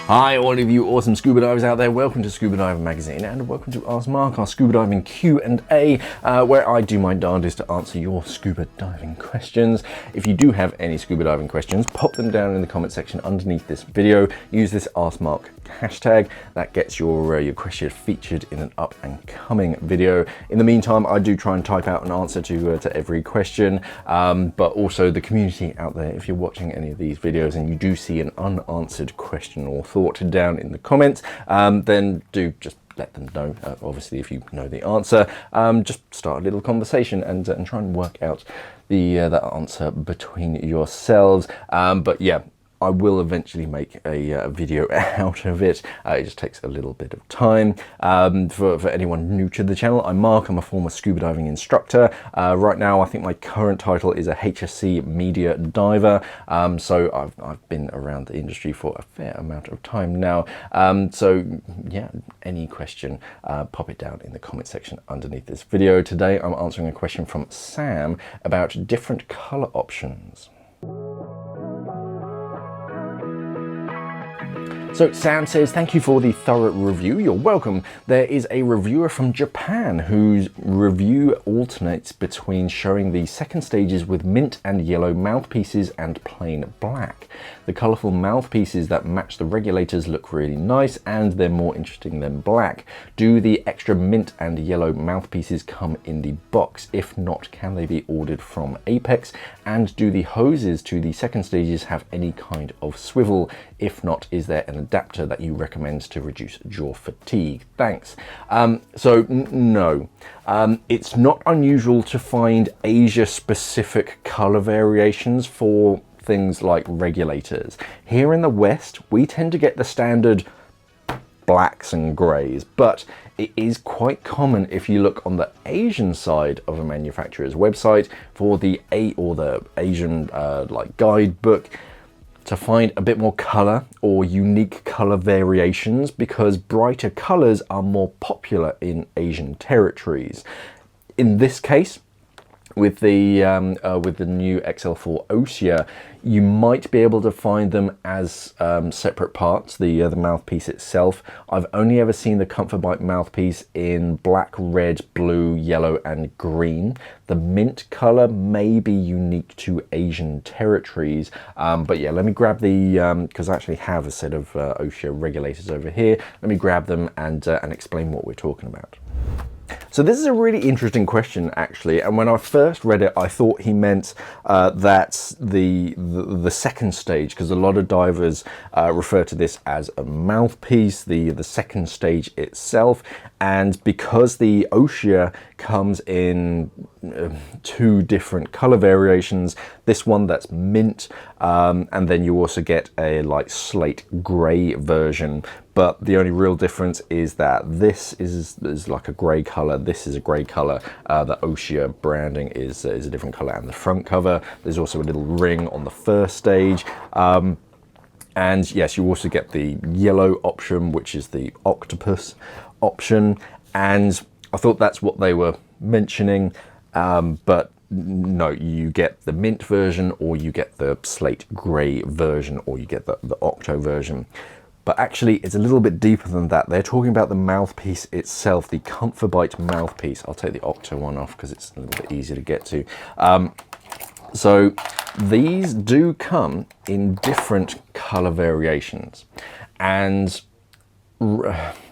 Hi all of you awesome scuba divers out there, welcome to Scuba Diving Magazine and welcome to Ask Mark, our scuba diving Q&A, where I do my darndest to answer your scuba diving questions. If you do have any scuba diving questions, pop them down in the comment section underneath this video. Use this Ask Mark hashtag, that gets your question featured in an up and coming video. In the meantime, I do try and type out an answer to every question, but also the community out there, if you're watching any of these videos and you do see an unanswered question or thought down in the comments, then do just let them know. Obviously, if you know the answer, just start a little conversation and try and work out the answer between yourselves. But yeah, I will eventually make a video out of it. It just takes a little bit of time. For anyone new to the channel, I'm Mark. I'm a former scuba diving instructor. Right now, I think my current title is a HSC media diver. So I've been around the industry for a fair amount of time now. So yeah, any question, pop it down in the comment section underneath this video. Today, I'm answering a question from Sam about different color options. So Sam says, thank you for the thorough review. You're welcome. There is a reviewer from Japan whose review alternates between showing the second stages with mint and yellow mouthpieces and plain black. The colourful mouthpieces that match the regulators look really nice and they're more interesting than black. Do the extra mint and yellow mouthpieces come in the box? If not, can they be ordered from Apeks? And do the hoses to the second stages have any kind of swivel? If not, is there an adapter that you recommend to reduce jaw fatigue? Thanks. No. It's not unusual to find Asia-specific color variations for things like regulators. Here in the West, we tend to get the standard blacks and grays, but it is quite common if you look on the Asian side of a manufacturer's website for the Asian like guidebook, to find a bit more color or unique color variations, because brighter colors are more popular in Asian territories. In this case, with the new XL4 Osea, you might be able to find them as separate parts, the mouthpiece itself. I've only ever seen the Comfort Bite mouthpiece in black, red, blue, yellow, and green. The mint color may be unique to Asian territories, but yeah, let me grab the, because I actually have a set of Osea regulators over here. Let me grab them and explain what we're talking about. So this is a really interesting question, actually, and when I first read it, I thought he meant that the second stage, because a lot of divers refer to this as a mouthpiece, the second stage itself, and because the Osea comes in two different color variations, this one that's mint, and then you also get a like slate gray version. But the only real difference is that this is like a grey colour, this is a grey colour, the Osea branding is a different colour, and the front cover, there's also a little ring on the first stage. And yes, you also get the yellow option, which is the octopus option, and I thought that's what they were mentioning, but no, you get the mint version, or you get the slate grey version, or you get the octo version. But actually, it's a little bit deeper than that. They're talking about the mouthpiece itself, the Comfort Bite mouthpiece. I'll take the Octo one off because it's a little bit easier to get to. So these do come in different color variations. And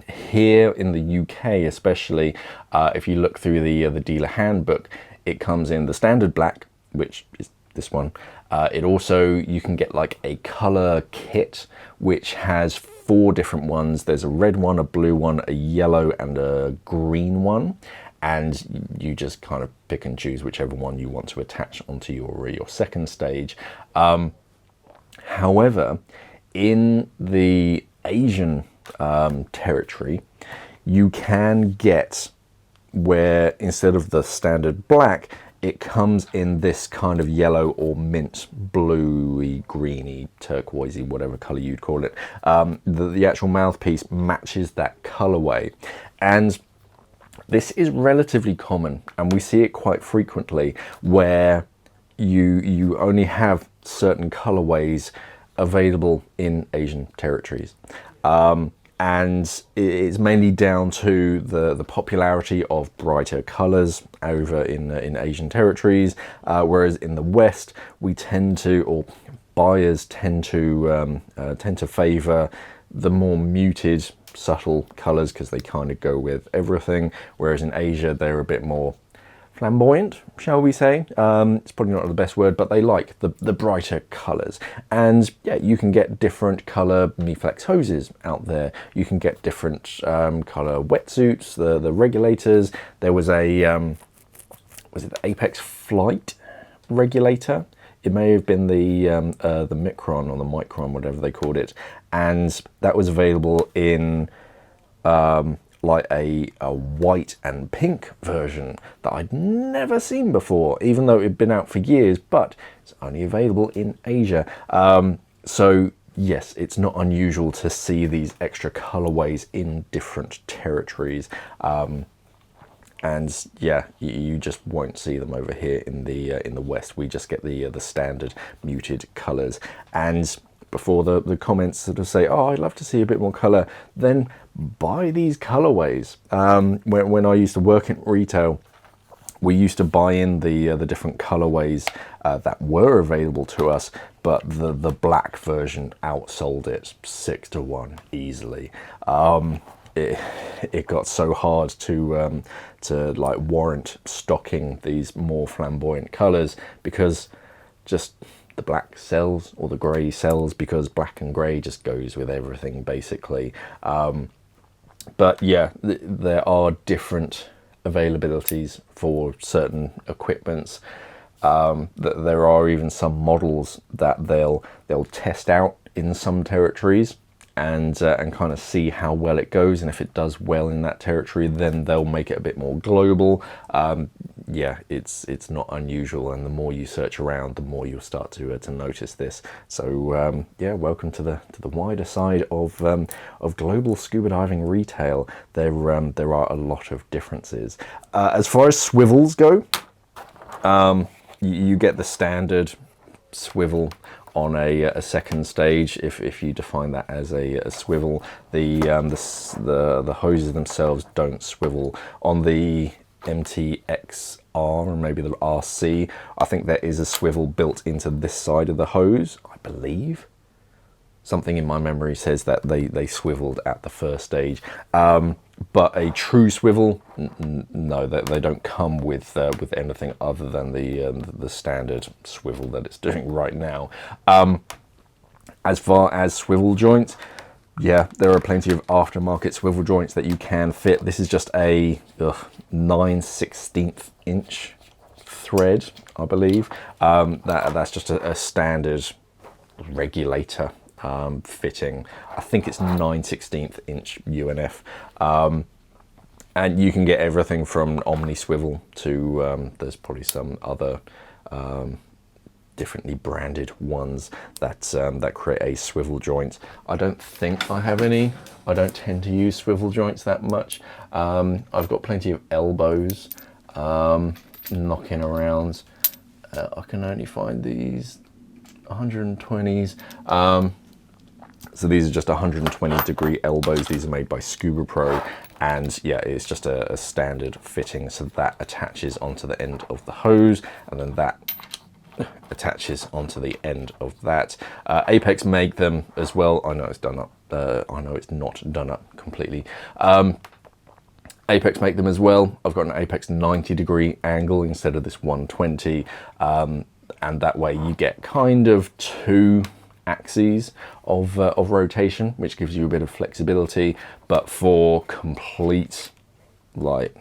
here in the UK especially, if you look through the dealer handbook, it comes in the standard black, which is this one. It also, you can get like a color kit, which has 4 different ones. There's a red one, a blue one, a yellow, and a green one. And you just kind of pick and choose whichever one you want to attach onto your second stage. However, in the Asian territory, you can get where instead of the standard black, it comes in this kind of yellow or mint, bluey, greeny, turquoisey, whatever color you'd call it. The actual mouthpiece matches that colorway. And this is relatively common, and we see it quite frequently where you only have certain colorways available in Asian territories. And it's mainly down to the popularity of brighter colors over in Asian territories, whereas in the West we tend to, or buyers tend to favor the more muted, subtle colors because they kind of go with everything, whereas in Asia they're a bit more flamboyant, shall we say. It's probably not the best word, but they like the brighter colors. And yeah, you can get different color Miflex hoses out there. You can get different color wetsuits, the regulators. There was a was it the Apeks Flight regulator? It may have been the Micron or the Micron, whatever they called it, and that was available in like a white and pink version that I'd never seen before, even though it'd been out for years, but it's only available in Asia. So yes, it's not unusual to see these extra colorways in different territories. And yeah, you just won't see them over here in the West. We just get the standard muted colors. And before the comments sort of say, oh, I'd love to see a bit more color, then buy these colorways. When I used to work in retail, we used to buy in the different colorways that were available to us, but the black version outsold it 6-1 easily. It got so hard to like warrant stocking these more flamboyant colors, because just the black sells, or the gray sells, because black and gray just goes with everything basically. But yeah, there are different availabilities for certain equipments. There are even some models that they'll test out in some territories and kind of see how well it goes, and if it does well in that territory, then they'll make it a bit more global. Yeah, it's not unusual, and the more you search around, the more you'll start to notice this. So yeah, welcome to the wider side of global scuba diving retail. There are a lot of differences. As far as swivels go, you get the standard swivel on a second stage, if you define that as a swivel. The hoses themselves don't swivel. On the MTXR, or maybe the RC, I think there is a swivel built into this side of the hose, I believe. Something in my memory says that they swiveled at the first stage. But a true swivel, no, they don't come with anything other than the standard swivel that it's doing right now. As far as swivel joints, yeah, there are plenty of aftermarket swivel joints that you can fit. This is just a 9/16 inch thread, I believe. That's just a standard regulator fitting. I think it's 9/16 inch UNF. And you can get everything from Omni swivel to there's probably some other differently branded ones that create a swivel joint. I don't think I have any. I don't tend to use swivel joints that much. I've got plenty of elbows knocking around. I can only find these 120s. So these are just 120 degree elbows. These are made by Scuba Pro, and yeah, it's just a standard fitting. So that attaches onto the end of the hose, and then that attaches onto the end of that. Apeks make them as well. I know it's done up. I know it's not done up completely. Apeks make them as well. I've got an Apeks 90 degree angle instead of this 120, and that way you get kind of two axes of rotation, which gives you a bit of flexibility. But for complete, like,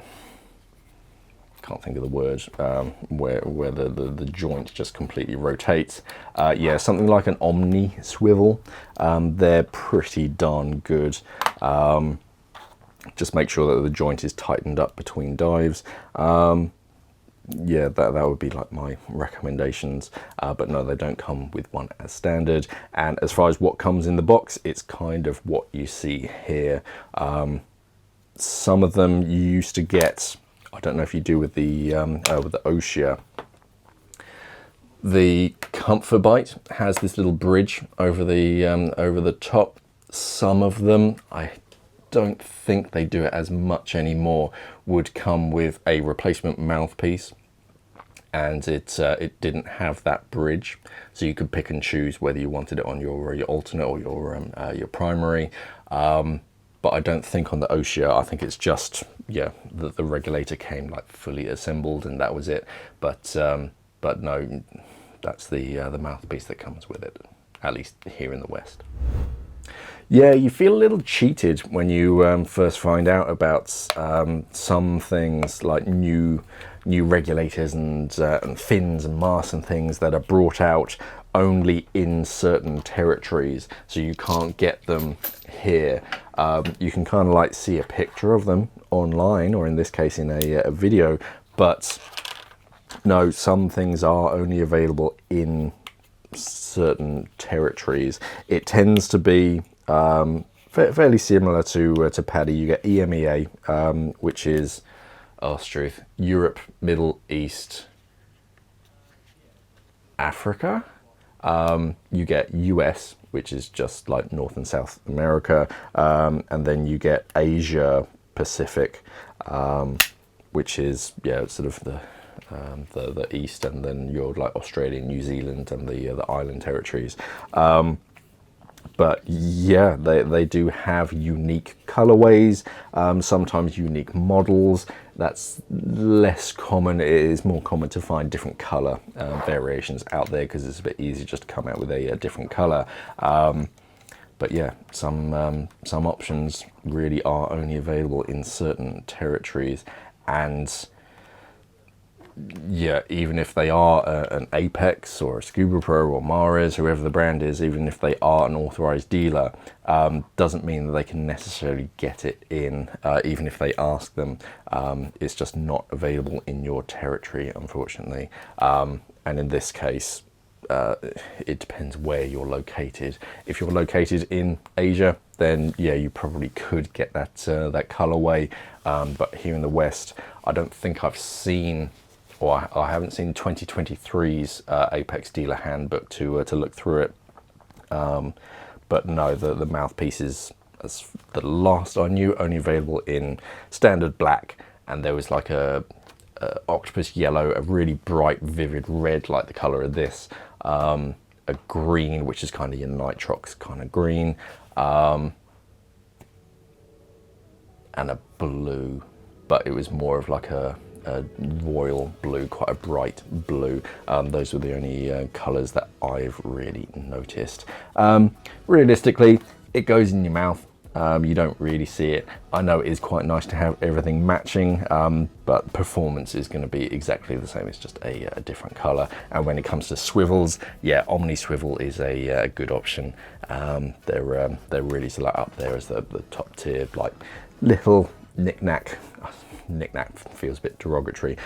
can't think of the word, where the joint just completely rotates, yeah, something like an Omni swivel, they're pretty darn good. Just make sure that the joint is tightened up between dives. Yeah, that would be like my recommendations, but no, they don't come with one as standard. And as far as what comes in the box, it's kind of what you see here. Some of them you used to get, I don't know if you do with the Oshia, The Comfort Bite has this little bridge over the top. Some of them, I don't think they do it as much anymore, would come with a replacement mouthpiece, and it didn't have that bridge, so you could pick and choose whether you wanted it on your alternate or your primary. But I don't think on the Oshia. I think it's just, yeah, the regulator came like fully assembled and that was it. But no, that's the mouthpiece that comes with it, at least here in the West. Yeah, you feel a little cheated when you first find out about some things like new regulators and fins and masks and things that are brought out only in certain territories, so you can't get them here. You can kind of like see a picture of them online, or in this case in a video, but no, some things are only available in certain territories. It tends to be fairly similar to Paddy. You get EMEA, which is Europe, Middle East, Africa. You get US, which is just like North and South America, and then you get Asia Pacific, which is, yeah, sort of the east, and then you're like Australia, New Zealand, and the island territories. But yeah, they do have unique colorways, sometimes unique models. That's less common. It is more common to find different color variations out there, because it's a bit easier just to come out with a different color. But yeah, some options really are only available in certain territories. And yeah, even if they are an Apeks or a Scuba Pro or Mares, whoever the brand is, even if they are an authorized dealer, doesn't mean that they can necessarily get it in, even if they ask them. It's just not available in your territory, unfortunately. And in this case, it depends where you're located. If you're located in Asia, then yeah, you probably could get that colorway. But here in the West, I don't think I've seen, or I haven't seen 2023's Apeks dealer handbook to look through it. But no, the mouthpieces, as the last I knew, only available in standard black, and there was like a octopus yellow, a really bright vivid red like the color of this, a green, which is kind of your nitrox kind of green, and a blue, but it was more of like a royal blue, quite a bright blue. Those were the only colors that I've really noticed. Realistically, it goes in your mouth. You don't really see it. I know it is quite nice to have everything matching, but performance is going to be exactly the same. It's just a different color. And when it comes to swivels, yeah, Omni Swivel is a good option. They're really sort of up there as the top tier, like little knick-knack feels a bit derogatory,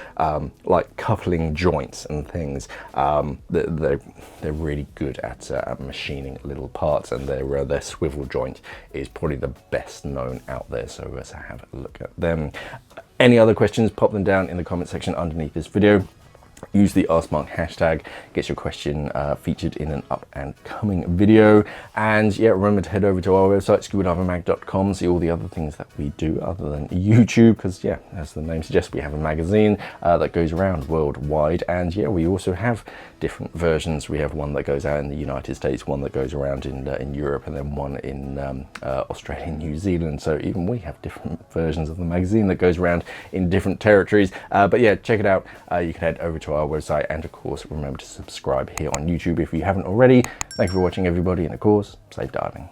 like coupling joints and things. They're really good at machining little parts, and their swivel joint is probably the best known out there, so let's have a look at them. Any other questions, pop them down in the comment section underneath this video. Use the AskMark hashtag, gets your question featured in an up and coming video. And yeah, remember to head over to our website, scubadivingmag.com, see all the other things that we do other than YouTube, because yeah, as the name suggests, we have a magazine that goes around worldwide. And yeah, we also have different versions. We have one that goes out in the United States, one that goes around in Europe, and then one in Australia and New Zealand. So even we have different versions of the magazine that goes around in different territories. But yeah, check it out. You can head over to our website, and of course remember to subscribe here on YouTube if you haven't already. Thank you for watching, everybody, and of course, safe diving.